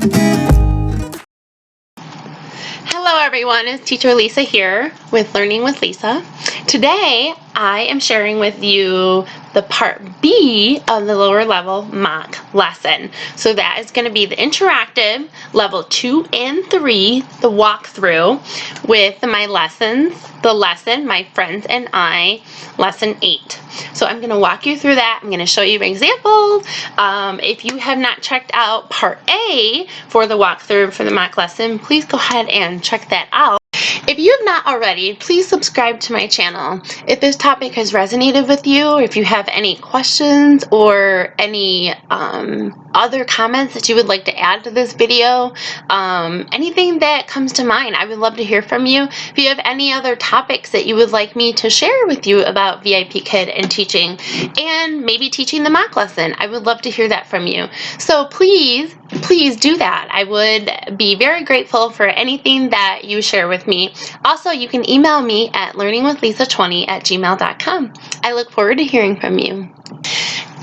Hello everyone, it's Teacher Lisa here with Learning with Lisa. Today I am sharing with you the part B of the lower level mock lesson. So that is going to be the interactive level 2 and 3, the walkthrough with my lessons, the lesson, my friends and I, lesson 8. So I'm going to walk you through that. I'm going to show you examples. If you have not checked out part A for the walkthrough for the mock lesson, please go ahead and check that out. If you have not already, please subscribe to my channel. If this topic has resonated with you, or if you have any questions or any other comments that you would like to add to this video, anything that comes to mind, I would love to hear from you. If you have any other topics that you would like me to share with you about VIPKID and teaching, and maybe teaching the mock lesson, I would love to hear that from you. So please do that. I would be very grateful for anything that you share with me. Also, you can email me at learningwithlisa20@gmail.com. I look forward to hearing from you.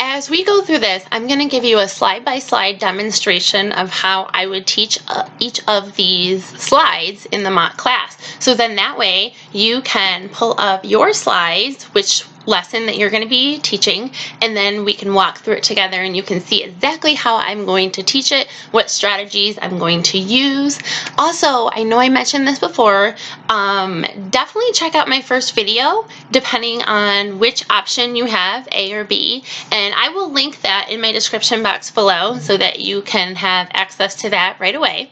As we go through this, I'm going to give you a slide-by-slide demonstration of how I would teach each of these slides in the mock class. So then that way you can pull up your slides, which lesson that you're going to be teaching, and then we can walk through it together and you can see exactly how I'm going to teach it, what strategies I'm going to use. Also, I know I mentioned this before, definitely check out my first video depending on which option you have, A or B, and I will link that in my description box below so that you can have access to that right away.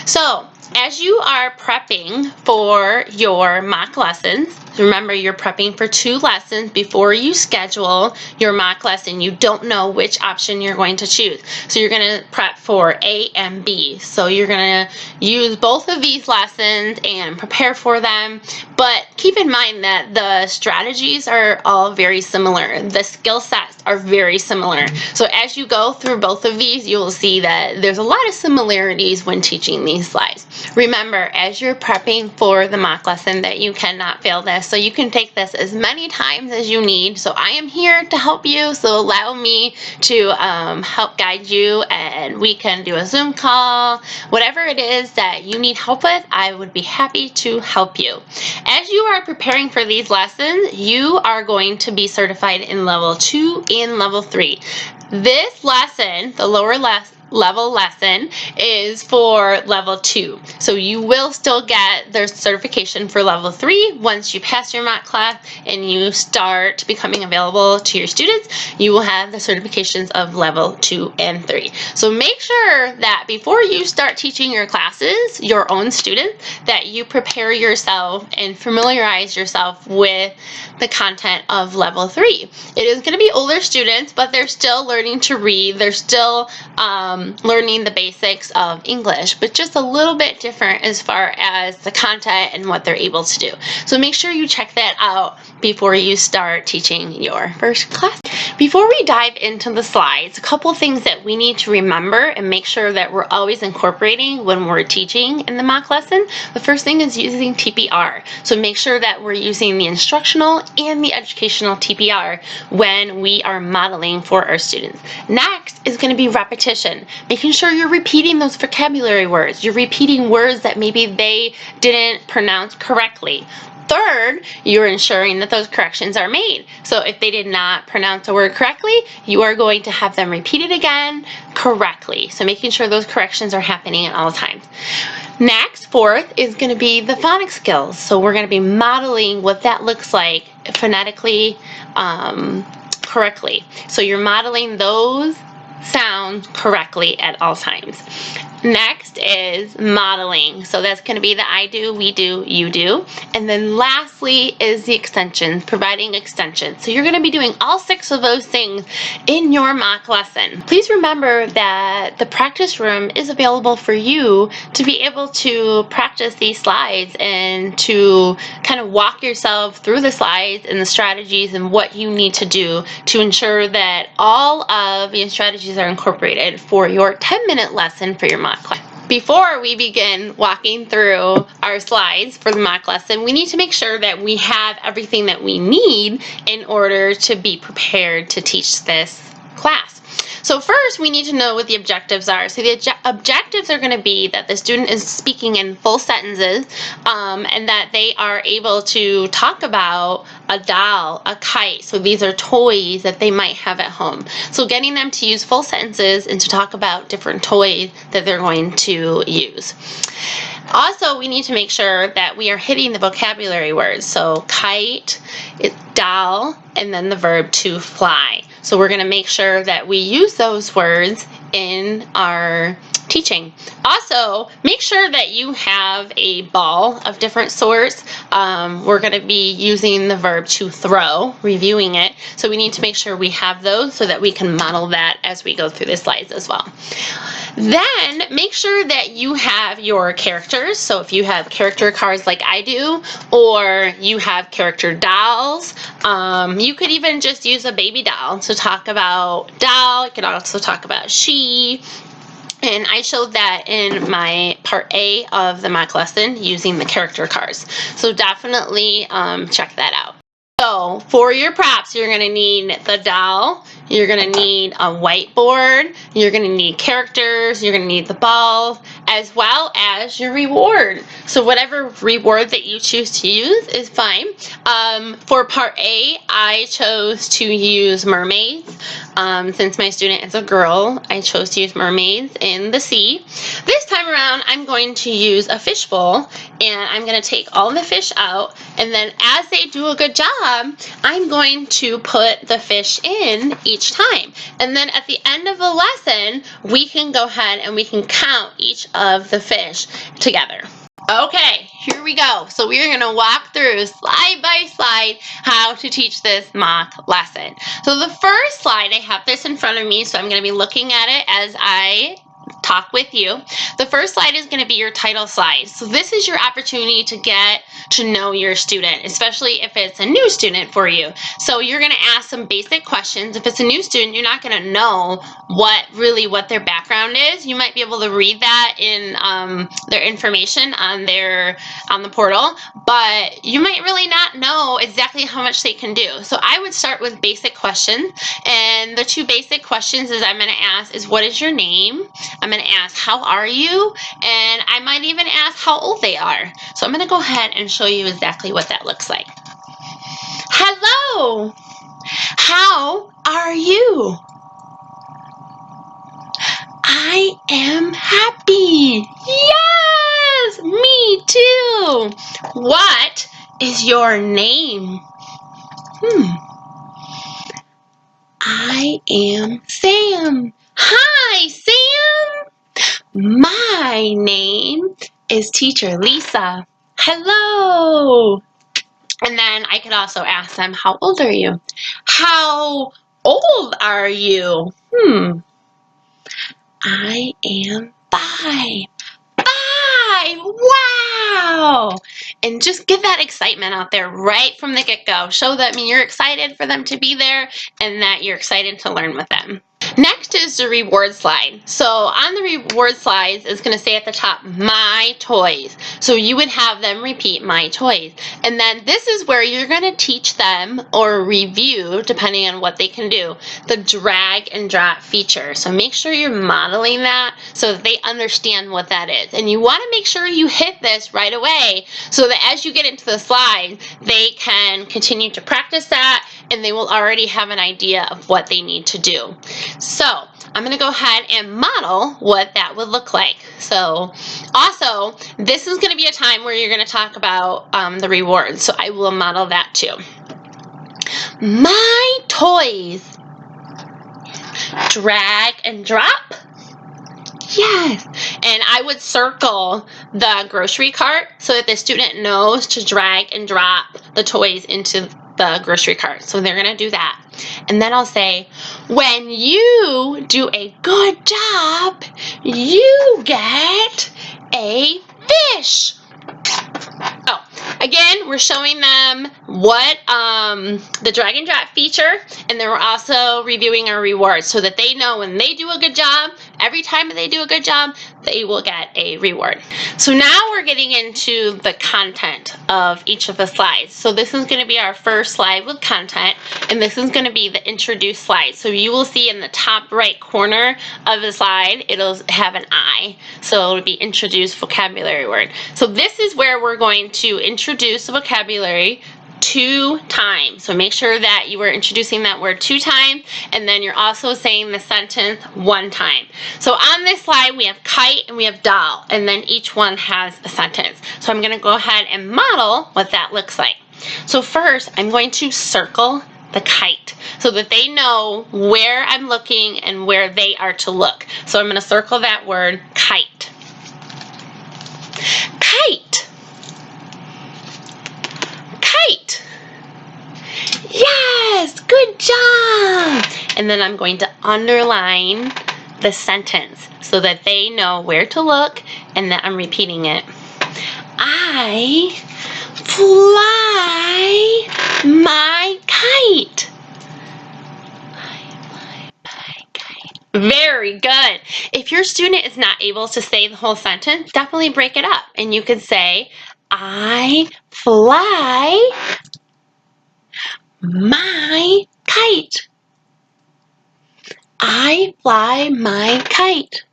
So as you are prepping for your mock lessons, remember you're prepping for 2 lessons before you schedule your mock lesson. You don't know which option you're going to choose. So you're going to prep for A and B. So you're going to use both of these lessons and prepare for them. But keep in mind that the strategies are all very similar. The skill sets are very similar. So as you go through both of these, you will see that there's a lot of similarities when teaching these slides. Remember, as you're prepping for the mock lesson, that you cannot fail this. So you can take this as many times as you need. So I am here to help you. So allow me to help guide you, and we can do a Zoom call. Whatever it is that you need help with, I would be happy to help you. As you are preparing for these lessons, you are going to be certified in level 2 and level 3. This lesson, the lower level lesson, is for level 2. So you will still get their certification for level 3 once you pass your mock class and you start becoming available to your students. You will have the certifications of level 2 and 3. So make sure that before you start teaching your classes, your own students, that you prepare yourself and familiarize yourself with the content of level 3. It is going to be older students, but they're still learning to read. They're still learning the basics of English, but just a little bit different as far as the content and what they're able to do. So make sure you check that out before you start teaching your first class. Before we dive into the slides, a couple things that we need to remember and make sure that we're always incorporating when we're teaching in the mock lesson. The first thing is using TPR. So make sure that we're using the instructional and the educational TPR when we are modeling for our students. Next is going to be repetition. Making sure you're repeating those vocabulary words. You're repeating words that maybe they didn't pronounce correctly. Third, you're ensuring that those corrections are made. So if they did not pronounce a word correctly, you are going to have them repeated again correctly. So making sure those corrections are happening at all times. Next, fourth, is going to be the phonic skills. So we're going to be modeling what that looks like phonetically correctly. So you're modeling those sounds correctly at all times. Next is modeling. So that's going to be the I do, we do, you do. And then lastly is the extensions, providing extensions. So you're going to be doing all 6 of those things in your mock lesson. Please remember that the practice room is available for you to be able to practice these slides and to kind of walk yourself through the slides and the strategies and what you need to do to ensure that all of the strategies are incorporated for your 10-minute lesson for your mock class. Before we begin walking through our slides for the mock lesson, we need to make sure that we have everything that we need in order to be prepared to teach this class. So first, we need to know what the objectives are. So the objectives are going to be that the student is speaking in full sentences, and that they are able to talk about a doll, a kite. So these are toys that they might have at home. So getting them to use full sentences and to talk about different toys that they're going to use. Also, we need to make sure that we are hitting the vocabulary words. So kite, doll, and then the verb to fly. So we're going to make sure that we use those words in our teaching. Also, make sure that you have a ball of different sorts. We're going to be using the verb to throw, reviewing it. So we need to make sure we have those so that we can model that as we go through the slides as well. Then make sure that you have your characters. So if you have character cards like I do, or you have character dolls, you could even just use a baby doll to talk about doll. You could also talk about she. And I showed that in my part A of the mock lesson using the character cards. So definitely check that out. So for your props, you're going to need the doll, you're going to need a whiteboard, you're going to need characters, you're going to need the balls, as well as your reward. So whatever reward that you choose to use is fine. For part A, I chose to use mermaids. Since my student is a girl, I chose to use mermaids in the sea. This time around, I'm going to use a fishbowl, and I'm going to take all the fish out, and then as they do a good job, I'm going to put the fish in each time. And then at the end of the lesson, we can go ahead and we can count each of the fish together. Okay, here we go. So we're going to walk through slide by slide how to teach this mock lesson. So the first slide, I have this in front of me, so I'm going to be looking at it as I talk with you. The first slide is going to be your title slide. So this is your opportunity to get to know your student, especially if it's a new student for you. So you're going to ask some basic questions. If it's a new student, you're not going to know what their background is. You might be able to read that in their information on the portal, but you might really not know exactly how much they can do. So I would start with basic questions, and the two basic questions I'm going to ask is, what is your name? I'm going to ask, how are you? And I might even ask how old they are. So I'm going to go ahead and show you exactly what that looks like. Hello! How are you? I am happy. Yes! Me too! What is your name? I am Sam. Hi, Sam! My name is Teacher Lisa. Hello! And then I could also ask them, how old are you? How old are you? I am 5. 5! Wow! And just get that excitement out there right from the get-go. Show them you're excited for them to be there and that you're excited to learn with them. Next is the reward slide. So on the reward slides, it's going to say at the top, my toys. So you would have them repeat my toys. And then this is where you're going to teach them or review, depending on what they can do, the drag and drop feature. So make sure you're modeling that so that they understand what that is. And you want to make sure you hit this right away so that as you get into the slide, they can continue to practice that and they will already have an idea of what they need to do. So I'm going to go ahead and model what that would look like. So also, this is going to be a time where you're going to talk about the rewards. So I will model that too. My toys. Drag and drop. Yes. And I would circle the grocery cart so that the student knows to drag and drop the toys into the grocery cart. So they're going to do that. And then I'll say, when you do a good job, you get a fish. Oh, again, we're showing them what the drag and drop feature, and then we're also reviewing our rewards so that they know when they do a good job, every time they do a good job, they will get a reward. So now we're getting into the content of each of the slides. So this is going to be our first slide with content, and this is going to be the introduce slide. So you will see in the top right corner of the slide, it'll have an I. So it'll be introduce vocabulary word. So this is where we're going to introduce vocabulary 2 times. So make sure that you are introducing that word 2 times, and then you're also saying the sentence 1 time. So on this slide we have kite and we have doll, and then each one has a sentence. So I'm going to go ahead and model what that looks like. So first I'm going to circle the kite so that they know where I'm looking and where they are to look. So I'm going to circle that word kite. Kite. Kite. Yes, good job. And then I'm going to underline the sentence so that they know where to look and that I'm repeating it. I fly my kite. Very good. If your student is not able to say the whole sentence, definitely break it up. And you could say, I fly my kite. I fly my kite.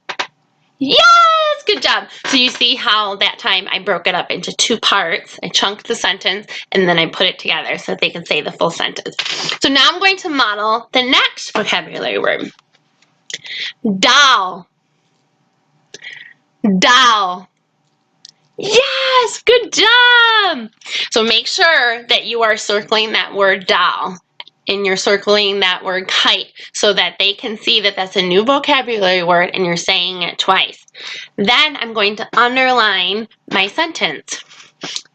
Yes, good job. So you see how that time I broke it up into 2 parts. I chunked the sentence and then I put it together so that they can say the full sentence. So now I'm going to model the next vocabulary word. Doll. Doll. Yes, good job. So make sure that you are circling that word doll and you're circling that word kite so that they can see that that's a new vocabulary word and you're saying it twice. Then I'm going to underline my sentence.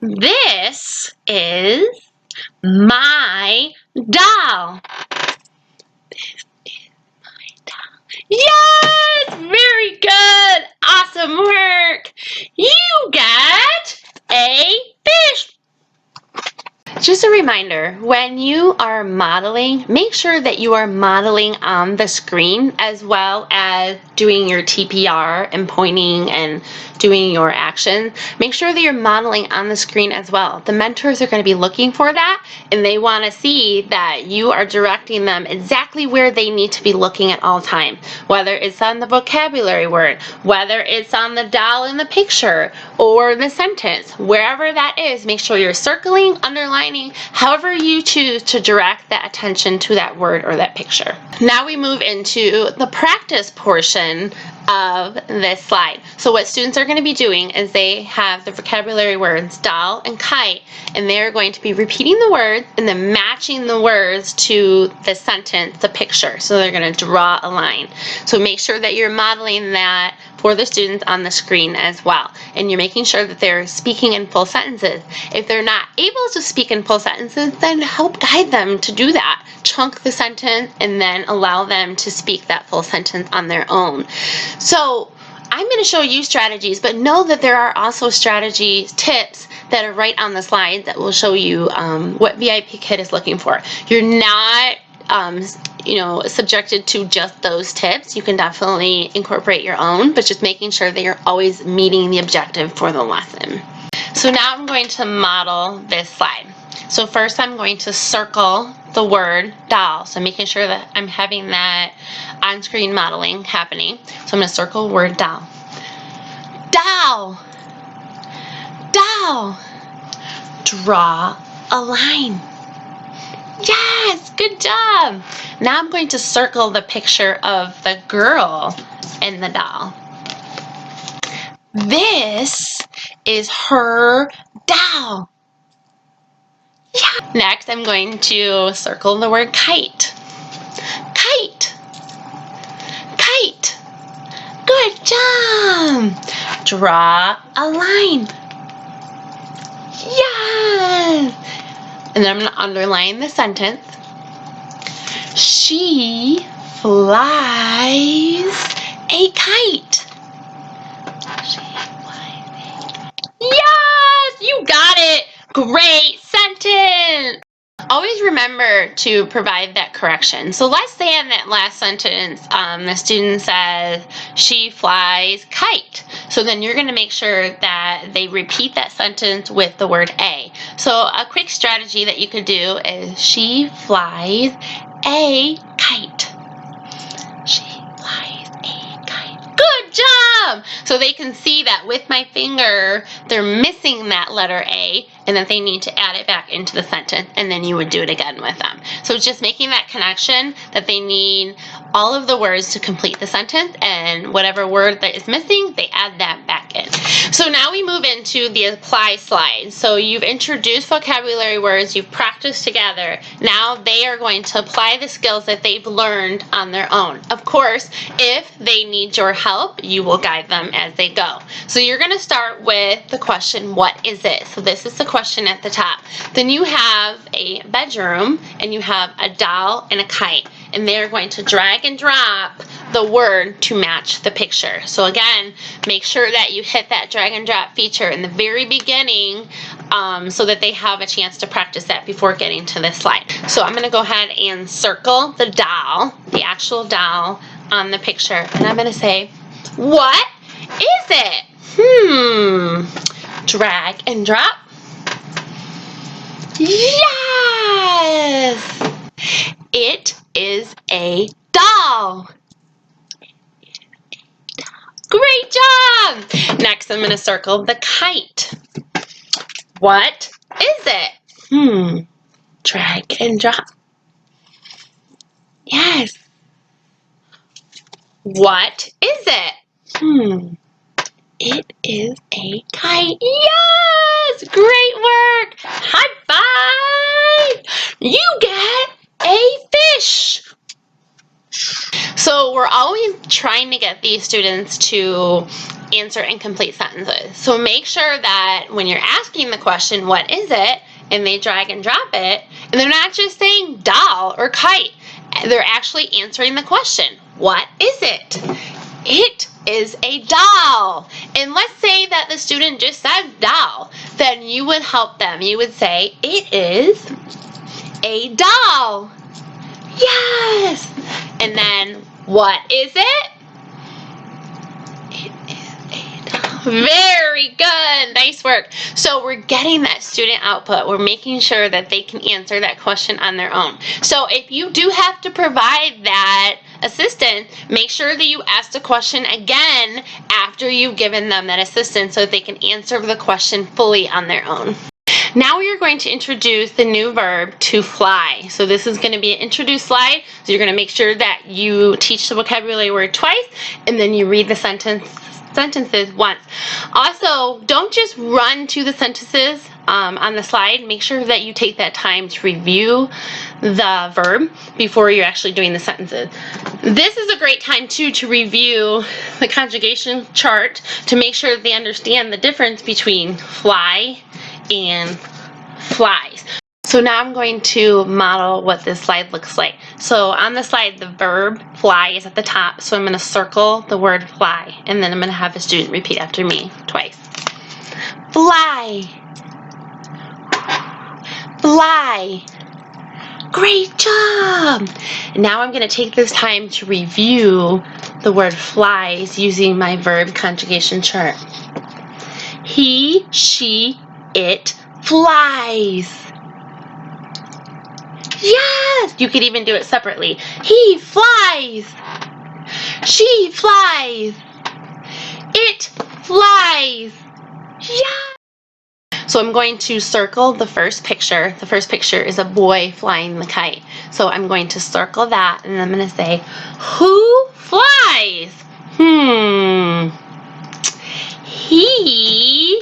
This is my doll. This is my doll. Yes, very good. Awesome work. You got a fish. Just a reminder, when you are modeling, make sure that you are modeling on the screen as well as doing your TPR and pointing and doing your actions. Make sure that you're modeling on the screen as well. The mentors are going to be looking for that, and they want to see that you are directing them exactly where they need to be looking at all time, whether it's on the vocabulary word, whether it's on the doll in the picture or the sentence, wherever that is. Make sure you're circling, underlining, however you choose to direct that attention to that word or that picture. Now we move into the practice portion of this slide. So what students are going to be doing is they have the vocabulary words doll and kite, and they're going to be repeating the words and then matching the words to the sentence, the picture. So they're going to draw a line. So make sure that you're modeling that for the students on the screen as well. And you're making sure that they're speaking in full sentences. If they're not able to speak in full sentences, then help guide them to do that. Chunk the sentence and then allow them to speak that full sentence on their own. So I'm going to show you strategies, but know that there are also strategies, tips that are right on the slide that will show you what VIPKID is looking for. You're not subjected to just those tips. You can definitely incorporate your own, but just making sure that you're always meeting the objective for the lesson. So now I'm going to model this slide. So first I'm going to circle the word doll. So making sure that I'm having that on-screen modeling happening. So I'm going to circle word doll. Doll. Doll. Draw a line. Yes, good job. Now I'm going to circle the picture of the girl and the doll. This is her doll. Yeah. Next, I'm going to circle the word kite. Kite. Kite. Good job. Draw a line. Yes. And then I'm going to underline the sentence. She flies a kite. She flies a kite. Yes, you got it. Great sentence. Always remember to provide that correction. So let's say in that last sentence, the student says, she flies kite. So then you're going to make sure that they repeat that sentence with the word a. So a quick strategy that you could do is she flies a kite. She flies a kite. Good job! So they can see that with my finger, they're missing that letter A, and that they need to add it back into the sentence, and then you would do it again with them. So just making that connection that they need all of the words to complete the sentence, and whatever word that is missing, they add that back in. So now we move into the apply slide. So you've introduced vocabulary words, you've practiced together. Now they are going to apply the skills that they've learned on their own. Of course, if they need your help, you will guide them as they go. So you're going to start with the question, what is it? So this is the question at the top. Then you have a bedroom, and you have a doll and a kite, and they're going to drag and drop the word to match the picture. So again, make sure that you hit that drag and drop feature in the very beginning so that they have a chance to practice that before getting to this slide. So I'm going to go ahead and circle the doll, the actual doll on the picture, and I'm going to say, what is it? Drag and drop. Yes! It is a doll. Great job! Next, I'm going to circle the kite. What is it? Drag and drop. Yes. What is it? It is a kite. Yes! Great work! High five! You get a fish! So we're always trying to get these students to answer incomplete sentences. So make sure that when you're asking the question, what is it? And they drag and drop it, and they're not just saying doll or kite. They're actually answering the question, what is it? It is a doll. And let's say that the student just said doll. Then you would help them. You would say, it is a doll. Yes. And then, what is it? It is a doll. Very good. Nice work. So we're getting that student output. We're making sure that they can answer that question on their own. So if you do have to provide that assistant, make sure that you ask the question again after you've given them that assistant so that they can answer the question fully on their own. Now we are going to introduce the new verb to fly. So this is going to be an introduce slide. So you're going to make sure that you teach the vocabulary word twice, and then you read the sentences once. Also, don't just run to the sentences on the slide. Make sure that you take that time to review the verb before you're actually doing the sentences. This is a great time too to review the conjugation chart to make sure that they understand the difference between fly and flies. So now I'm going to model what this slide looks like. So on the slide, the verb fly is at the top, so I'm going to circle the word fly, and then I'm going to have the student repeat after me twice. Fly. Fly. Great job! Now I'm going to take this time to review the word flies using my verb conjugation chart. He, she, it flies. Yes! You could even do it separately. He flies. She flies. It flies. Yeah! So I'm going to circle the first picture. The first picture is a boy flying the kite. So I'm going to circle that, and I'm going to say, who flies? He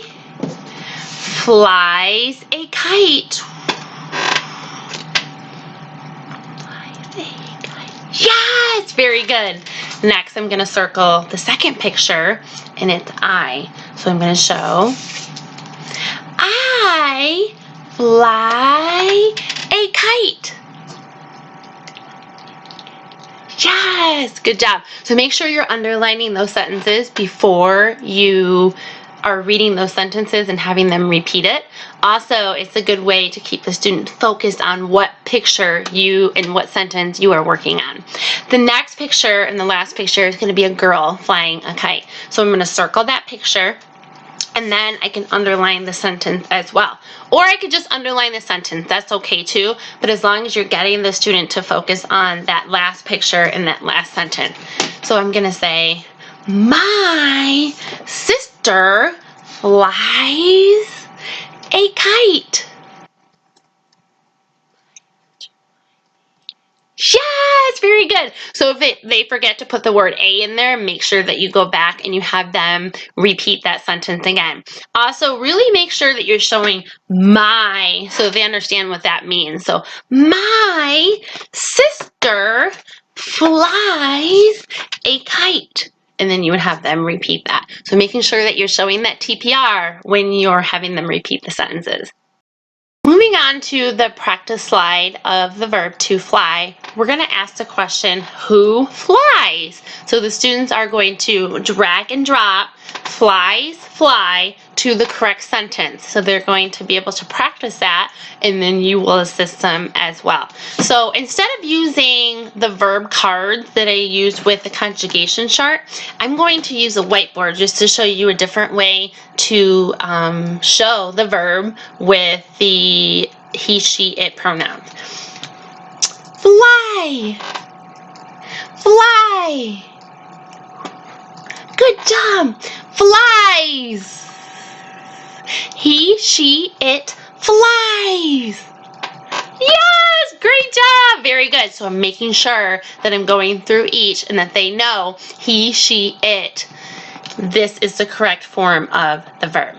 flies a kite. Yes, very good. Next, I'm going to circle the second picture, and it's I. So I'm going to show, I fly a kite. Yes, good job. So make sure you're underlining those sentences before you are reading those sentences and having them repeat it. Also, it's a good way to keep the student focused on what picture you and what sentence you are working on. The next picture and the last picture is going to be a girl flying a kite. So I'm going to circle that picture, and then I can underline the sentence as well. Or I could just underline the sentence, that's okay too, but as long as you're getting the student to focus on that last picture and that last sentence. So I'm gonna say, my sister flies a kite. Yes, very good. So if they forget to put the word a in there, make sure that you go back and you have them repeat that sentence again. Also, really make sure that you're showing my, so they understand what that means. So, my sister flies a kite. And then you would have them repeat that. So making sure that you're showing that TPR when you're having them repeat the sentences. Moving on to the practice slide of the verb to fly, we're going to ask the question, who flies? So the students are going to drag and drop flies, fly to the correct sentence. So they're going to be able to practice that, and then you will assist them as well. So instead of using the verb cards that I used with the conjugation chart, I'm going to use a whiteboard just to show you a different way to show the verb with the he, she, it pronouns. Fly, fly. Good job. Flies. He, she, it flies. Yes, great job. Very good. So I'm making sure that I'm going through each and that they know he, she, it. This is the correct form of the verb.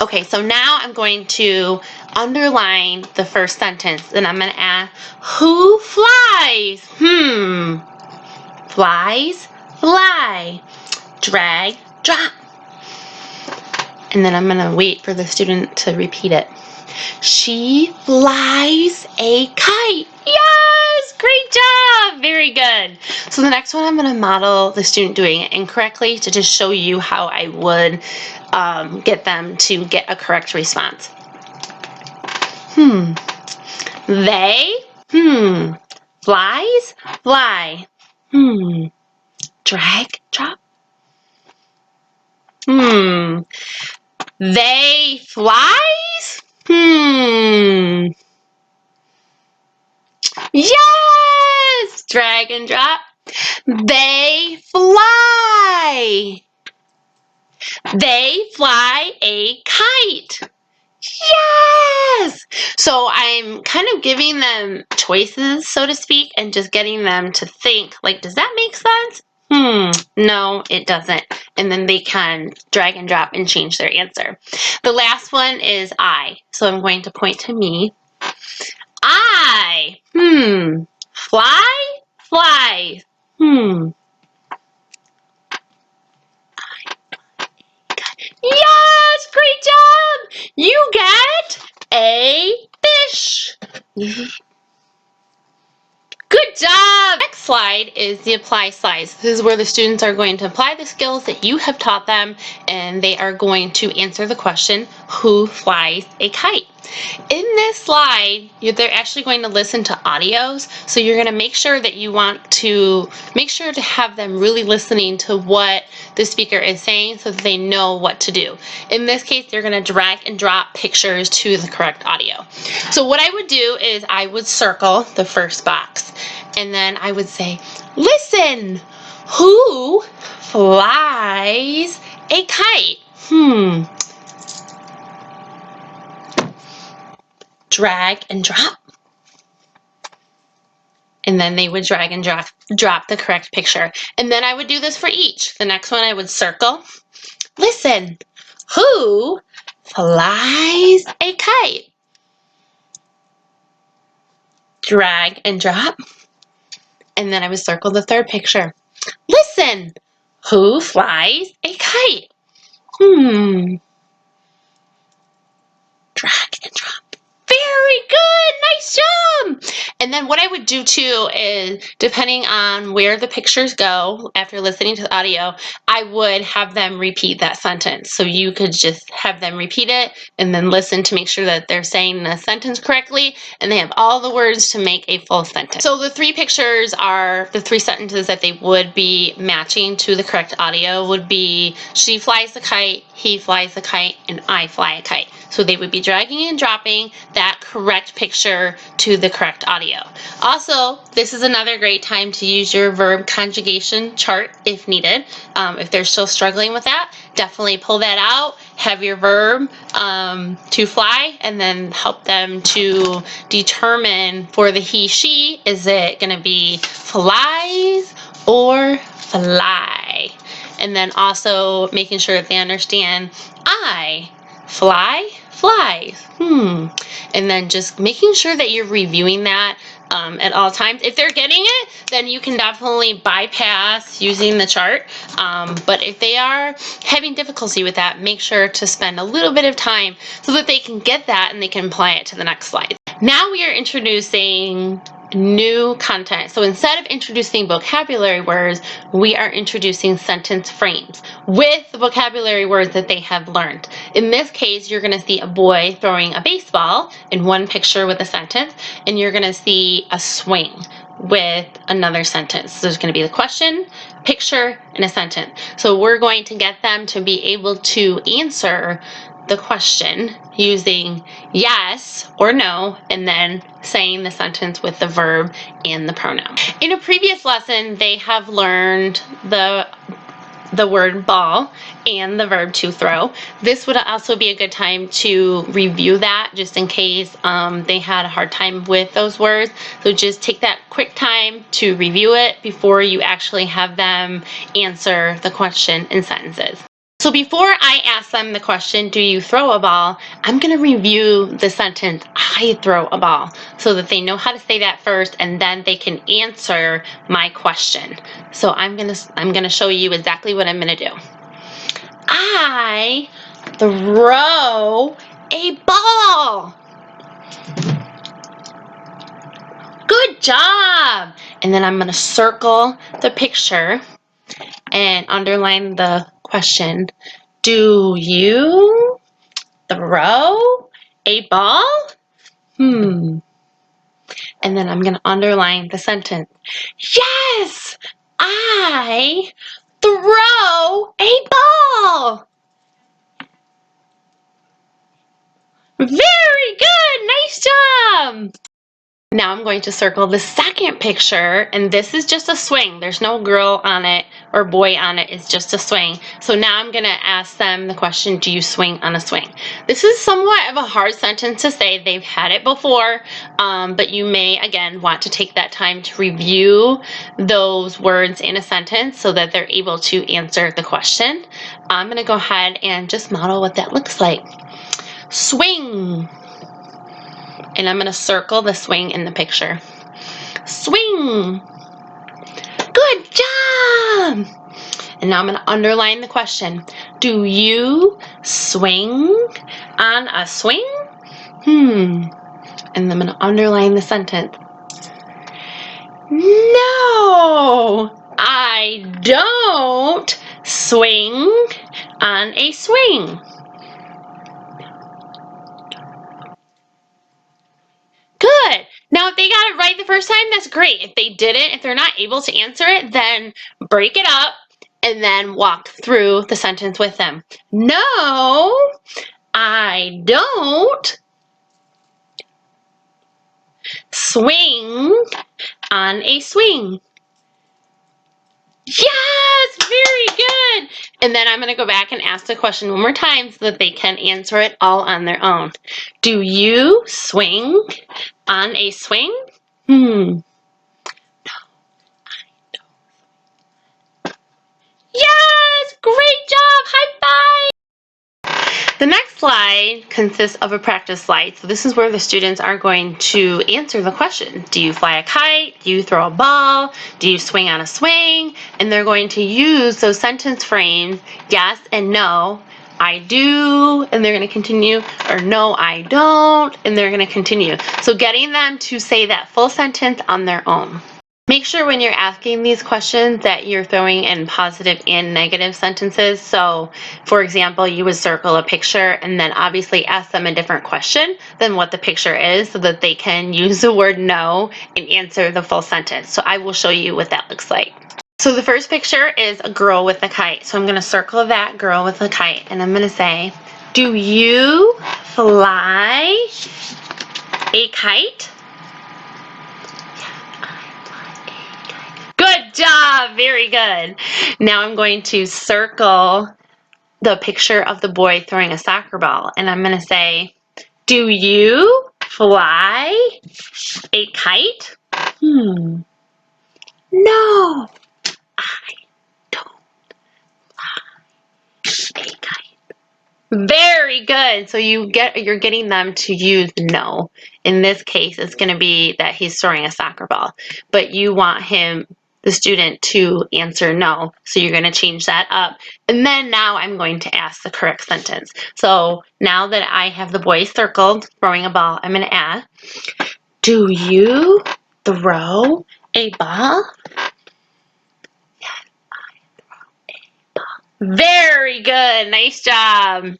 Okay, so now I'm going to underline the first sentence, and I'm going to add, who flies? Flies, fly. Drag, drop. And then I'm going to wait for the student to repeat it. She flies a kite. Yes, great job. Very good. So the next one, I'm going to model the student doing it incorrectly to just show you how I would get them to get a correct response. They, flies, fly. Drag, drop. They flies? Yes! Drag and drop. They fly. They fly a kite. Yes! So I'm kind of giving them choices, so to speak, and just getting them to think, like, does that make sense? No, it doesn't. And then they can drag and drop and change their answer. The last one is I. So I'm going to point to me. I, fly, fly. Yes, great job. You get a fish. Good job! Next slide is the apply slides. This is where the students are going to apply the skills that you have taught them, and they are going to answer the question, who flies a kite? In this slide, they're actually going to listen to audios, so you're going to make sure that you want to make sure to have them really listening to what the speaker is saying so that they know what to do. In this case, they're going to drag and drop pictures to the correct audio. So what I would do is I would circle the first box, and then I would say, listen, who flies a kite? Drag and drop. And then they would drag and drop the correct picture. And then I would do this for each. The next one I would circle. Listen, who flies a kite? Drag and drop. And then I would circle the third picture. Listen, who flies a kite? Drag and drop. Very good, nice job. And then what I would do too is, depending on where the pictures go after listening to the audio, I would have them repeat that sentence. So you could just have them repeat it and then listen to make sure that they're saying the sentence correctly and they have all the words to make a full sentence. So the three pictures are the three sentences that they would be matching to the correct audio would be she flies the kite, he flies the kite, and I fly a kite. So they would be dragging and dropping that correct picture to the correct audio. Also, this is another great time to use your verb conjugation chart if needed. If they're still struggling with that, definitely pull that out, have your verb to fly, and then help them to determine for the he, she, is it going to be flies or fly? And then also making sure that they understand I fly, flies. And then just making sure that you're reviewing that at all times. If they're getting it, then you can definitely bypass using the chart. But if they are having difficulty with that, make sure to spend a little bit of time so that they can get that and they can apply it to the next slide. Now we are introducing new content. So instead of introducing vocabulary words, we are introducing sentence frames with the vocabulary words that they have learned. In this case, you're going to see a boy throwing a baseball in one picture with a sentence, and you're going to see a swing with another sentence. So there's going to be the question, picture, and a sentence. So we're going to get them to be able to answer the question using yes or no, and then saying the sentence with the verb and the pronoun. In a previous lesson, they have learned the word ball and the verb to throw. This would also be a good time to review that just in case they had a hard time with those words. So just take that quick time to review it before you actually have them answer the question in sentences. So before I ask them the question, do you throw a ball? I'm going to review the sentence, I throw a ball, so that they know how to say that first and then they can answer my question. So I'm going to show you exactly what I'm going to do. I throw a ball. Good job. And then I'm going to circle the picture and underline the question. Do you throw a ball? And then I'm going to underline the sentence. Yes, I throw a ball. Very good. Nice job. Now I'm going to circle the second picture, and this is just a swing. There's no girl on it or boy on it. It's just a swing. So now I'm going to ask them the question, do you swing on a swing? This is somewhat of a hard sentence to say. They've had it before, but you may, again, want to take that time to review those words in a sentence so that they're able to answer the question. I'm going to go ahead and just model what that looks like. Swing. And I'm going to circle the swing in the picture. Swing. Good job. And now I'm going to underline the question. Do you swing on a swing? And I'm going to underline the sentence. No, I don't swing on a swing. Good. Now, if they got it right the first time, that's great. If they didn't, if they're not able to answer it, then break it up and then walk through the sentence with them. No, I don't swing on a swing. Yes, very good. And then I'm going to go back and ask the question one more time so that they can answer it all on their own. Do you swing on a swing? No, I don't. Yes, great job. High five. The next slide consists of a practice slide. So this is where the students are going to answer the question. Do you fly a kite? Do you throw a ball? Do you swing on a swing? And they're going to use those sentence frames, yes and no, I do, and they're going to continue, or no, I don't, and they're going to continue. So getting them to say that full sentence on their own. Make sure when you're asking these questions that you're throwing in positive and negative sentences. So, for example, you would circle a picture and then obviously ask them a different question than what the picture is so that they can use the word no and answer the full sentence. So I will show you what that looks like. So the first picture is a girl with a kite. So I'm going to circle that girl with a kite and I'm going to say, do you fly a kite? Good job, very good. Now I'm going to circle the picture of the boy throwing a soccer ball and I'm going to say, do you fly a kite? No, I don't fly a kite. Very good. So you're getting them to use no. In this case, it's going to be that he's throwing a soccer ball, but you want the student, to answer no. So you're going to change that up. And then now I'm going to ask the correct sentence. So now that I have the boy circled throwing a ball, I'm going to ask, do you throw a ball? Yes, I throw a ball. Very good. Nice job.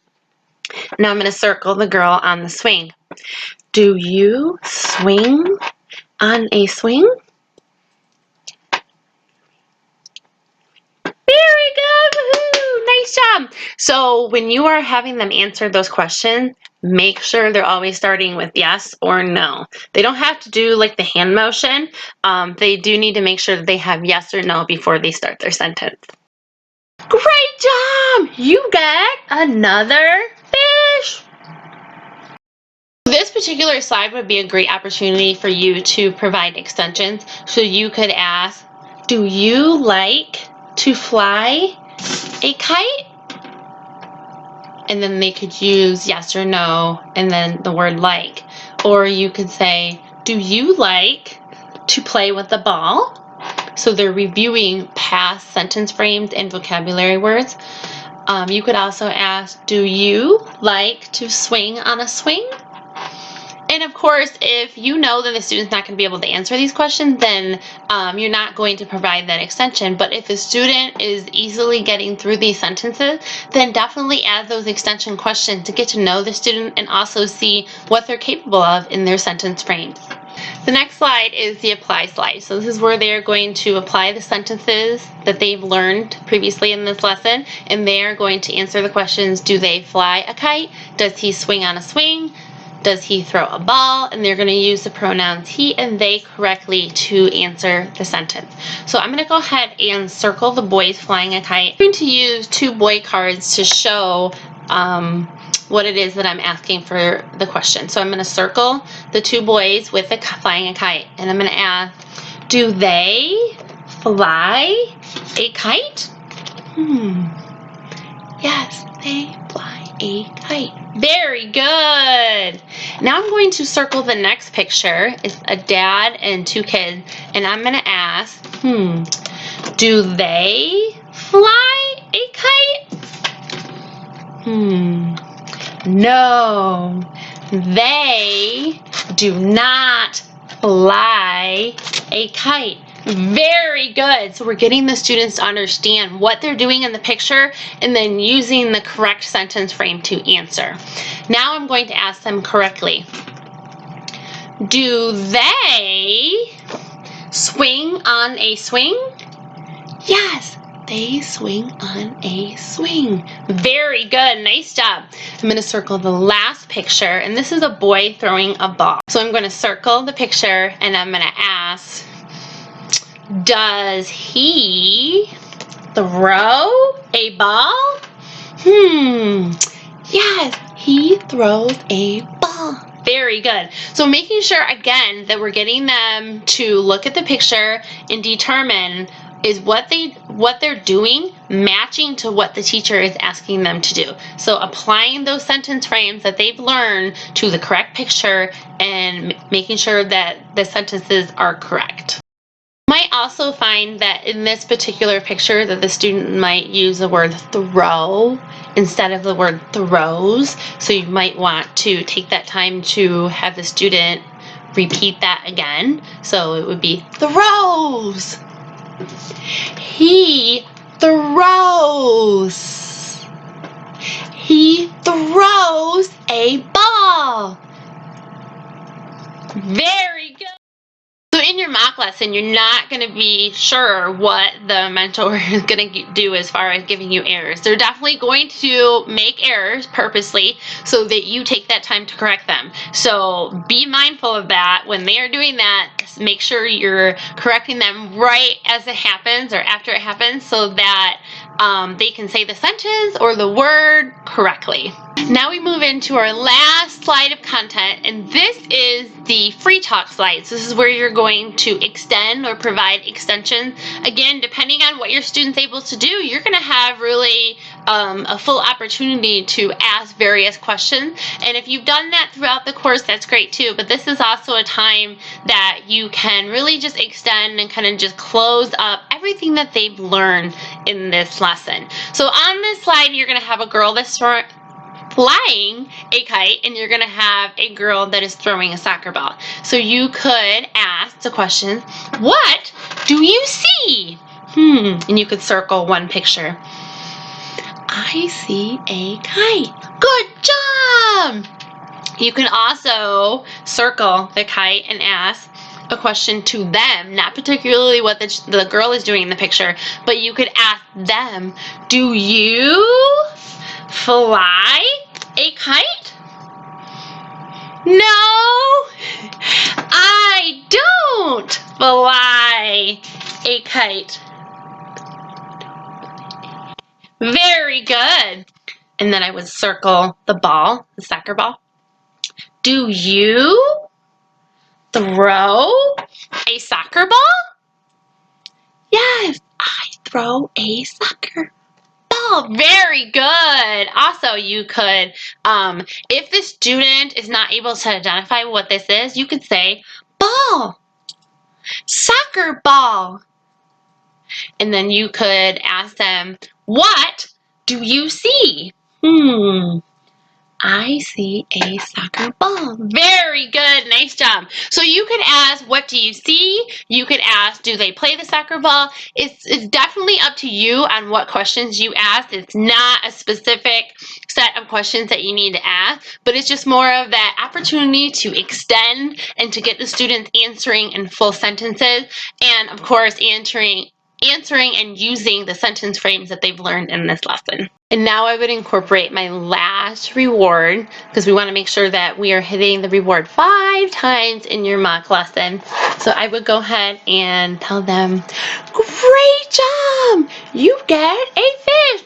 Now I'm going to circle the girl on the swing. Do you swing on a swing? Very good. Woohoo! Nice job. So when you are having them answer those questions, make sure they're always starting with yes or no. They don't have to do like the hand motion. They do need to make sure that they have yes or no before they start their sentence. Great job! You get another fish. This particular slide would be a great opportunity for you to provide extensions. So you could ask, do you like to fly a kite? And then they could use yes or no and then the word like. Or you could say, do you like to play with the ball? So they're reviewing past sentence frames and vocabulary words. You could also ask, do you like to swing on a swing? And of course, if you know that the student's not going to be able to answer these questions, then you're not going to provide that extension. But if a student is easily getting through these sentences, then definitely add those extension questions to get to know the student and also see what they're capable of in their sentence frames. The next slide is the apply slide. So this is where they are going to apply the sentences that they've learned previously in this lesson, and they are going to answer the questions, do they fly a kite? Does he swing on a swing? Does he throw a ball? And they're going to use the pronouns he and they correctly to answer the sentence. So I'm going to go ahead and circle the boys flying a kite. I'm going to use 2 boy cards to show what it is that I'm asking for the question. So I'm going to circle the 2 boys with flying a kite. And I'm going to ask, do they fly a kite? Yes, they fly a kite. Very good. Now I'm going to circle the next picture. It's a dad and 2 kids. And I'm going to ask, do they fly a kite? No, they do not fly a kite. Very good. So we're getting the students to understand what they're doing in the picture and then using the correct sentence frame to answer. Now I'm going to ask them correctly. Do they swing on a swing? Yes, they swing on a swing. Very good. Nice job. I'm going to circle the last picture, and this is a boy throwing a ball. So I'm going to circle the picture, and I'm going to ask, does he throw a ball? Yes, he throws a ball. Very good. So making sure, again, that we're getting them to look at the picture and determine is what they're doing matching to what the teacher is asking them to do. So applying those sentence frames that they've learned to the correct picture and making sure that the sentences are correct. You might also find that in this particular picture that the student might use the word throw instead of the word throws. So you might want to take that time to have the student repeat that again. So it would be throws. He throws. He throws a ball. Very good. So in your mock lesson, you're not going to be sure what the mentor is going to do as far as giving you errors. They're definitely going to make errors purposely so that you take that time to correct them. So be mindful of that. When they are doing that, make sure you're correcting them right as it happens or after it happens so that they can say the sentence or the word correctly. Now we move into our last slide of content, and this is the free talk slides. This is where you're going to extend or provide extensions. Again, depending on what your student's able to do, you're going to have really a full opportunity to ask various questions. And if you've done that throughout the course, that's great too. But this is also a time that you can really just extend and kind of just close up everything that they've learned in this lesson. So on this slide, you're going to have a girl that's flying a kite, and you're going to have a girl that is throwing a soccer ball. So you could ask the question, what do you see? And you could circle one picture. I see a kite. Good job! You can also circle the kite and ask a question to them, not particularly what the girl is doing in the picture, but you could ask them, do you fly a kite? No, I don't fly a kite. Very good. And then I would circle the ball, the soccer ball. Do you throw a soccer ball? Yes, I throw a soccer ball. Very good. Also, you could, if the student is not able to identify what this is, you could say ball, soccer ball. And then you could ask them, what do you see? I see a soccer ball. Very good. Nice job. So you could ask, what do you see? You could ask, do they play the soccer ball? It's definitely up to you on what questions you ask. It's not a specific set of questions that you need to ask, but it's just more of that opportunity to extend and to get the students answering in full sentences, and of course answering and using the sentence frames that they've learned in this lesson. And now I would incorporate my last reward, because we want to make sure that we are hitting the reward 5 times in your mock lesson. So I would go ahead and tell them, great job! You get a fish!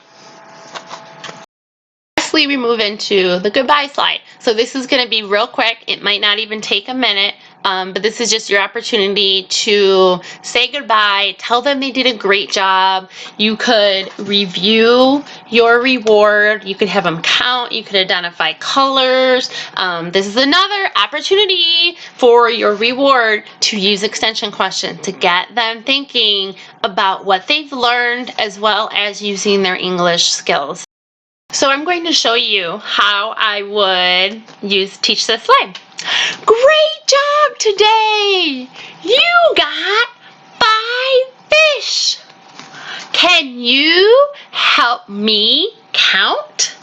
Lastly, we move into the goodbye slide. So this is going to be real quick. It might not even take a minute. But this is just your opportunity to say goodbye, tell them they did a great job. You could review your reward. You could have them count. You could identify colors. This is another opportunity for your reward to use extension questions to get them thinking about what they've learned as well as using their English skills. So I'm going to show you how I would teach this slide. Great job today! You got 5 fish. Can you help me count?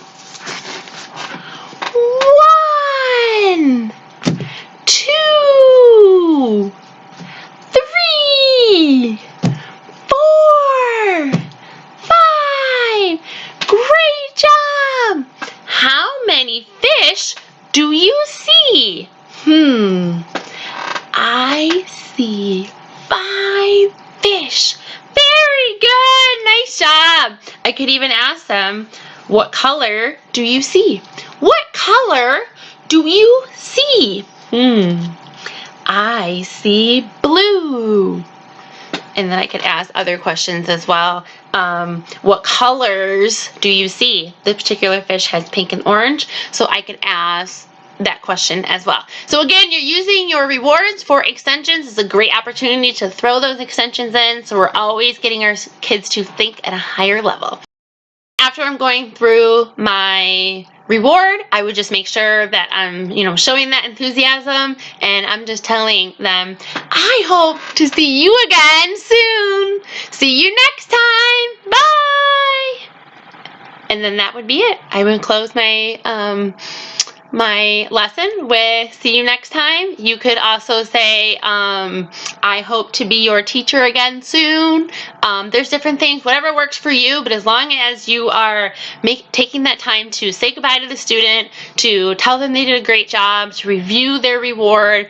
1, 2, 3, 4, 5. Great job! How many fish do you see? I see 5 fish. Very good. Nice job. I could even ask them, what color do you see? What color do you see? I see blue. And then I could ask other questions as well. What colors do you see? This particular fish has pink and orange, so I could ask that question as well. So again, you're using your rewards for extensions. It's a great opportunity to throw those extensions in, so we're always getting our kids to think at a higher level. after I'm going through my reward, I would just make sure that I'm, showing that enthusiasm, and I'm just telling them, I hope to see you again soon. See you next time. Bye. And then that would be it. I would close my my lesson with see you next time. You could also say, I hope to be your teacher again soon. There's different things, whatever works for you, but as long as you are taking that time to say goodbye to the student, to tell them they did a great job, to review their reward,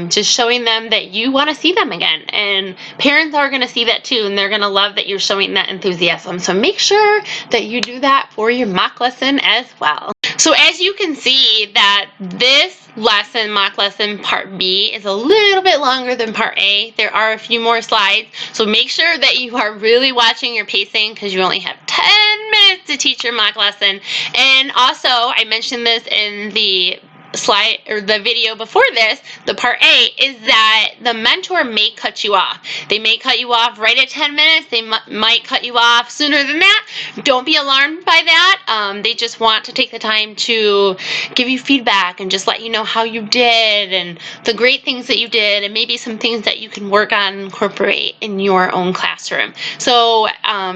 just showing them that you want to see them again. And parents are going to see that too, and they're going to love that you're showing that enthusiasm. So make sure that you do that for your mock lesson as well. So as you can see that this lesson, mock lesson part B, is a little bit longer than part A. There are a few more slides, so make sure that you are really watching your pacing because you only have 10 minutes to teach your mock lesson. And also, I mentioned this in the slide or the video before this, the part A, is that the mentor may cut you off. They may cut you off right at 10 minutes. They might cut you off sooner than that. Don't be alarmed by that. They just want to take the time to give you feedback and just let you know how you did and the great things that you did, and maybe some things that you can work on and incorporate in your own classroom. So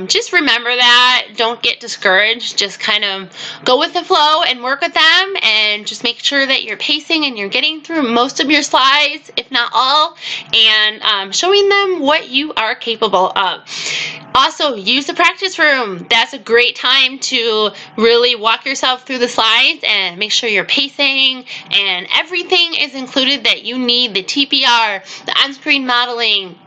just remember that. Don't get discouraged. Just kind of go with the flow and work with them, and just make sure that you're pacing and you're getting through most of your slides, if not all, and showing them what you are capable of. Also, use the practice room. That's a great time to really walk yourself through the slides and make sure you're pacing and everything is included that you need, the TPR, the on-screen modeling,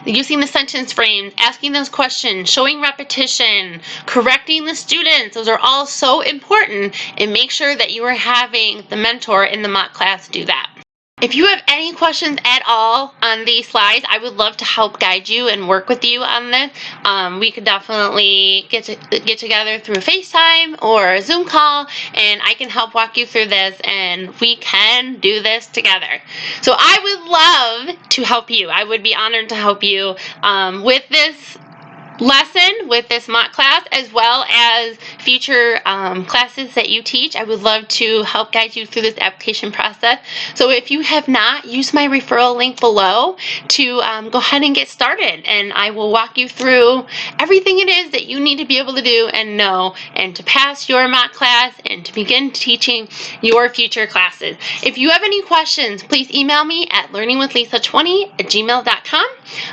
using the sentence frames, asking those questions, showing repetition, correcting the students. Those are all so important, and make sure that you are having the mentor in the mock class do that. If you have any questions at all on these slides, I would love to help guide you and work with you on this. We could definitely get together through a FaceTime or a Zoom call, and I can help walk you through this, and we can do this together. So I would love to help you. I would be honored to help you with this lesson, with this mock class, as well as future classes that you teach. I would love to help guide you through this application process. So if you have not, use my referral link below to go ahead and get started, and I will walk you through everything it is that you need to be able to do and know, and to pass your mock class and to begin teaching your future classes. If you have any questions, please email me at learningwithlisa20@gmail.com.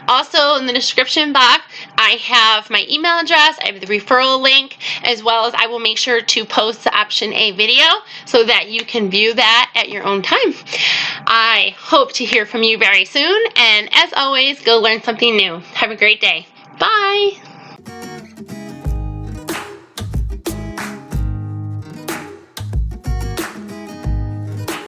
Also, in the description box, I have my email address, I have the referral link, as well as I will make sure to post the option A video so that you can view that at your own time. I hope to hear from you very soon, and as always, go learn something new. Have a great day. Bye!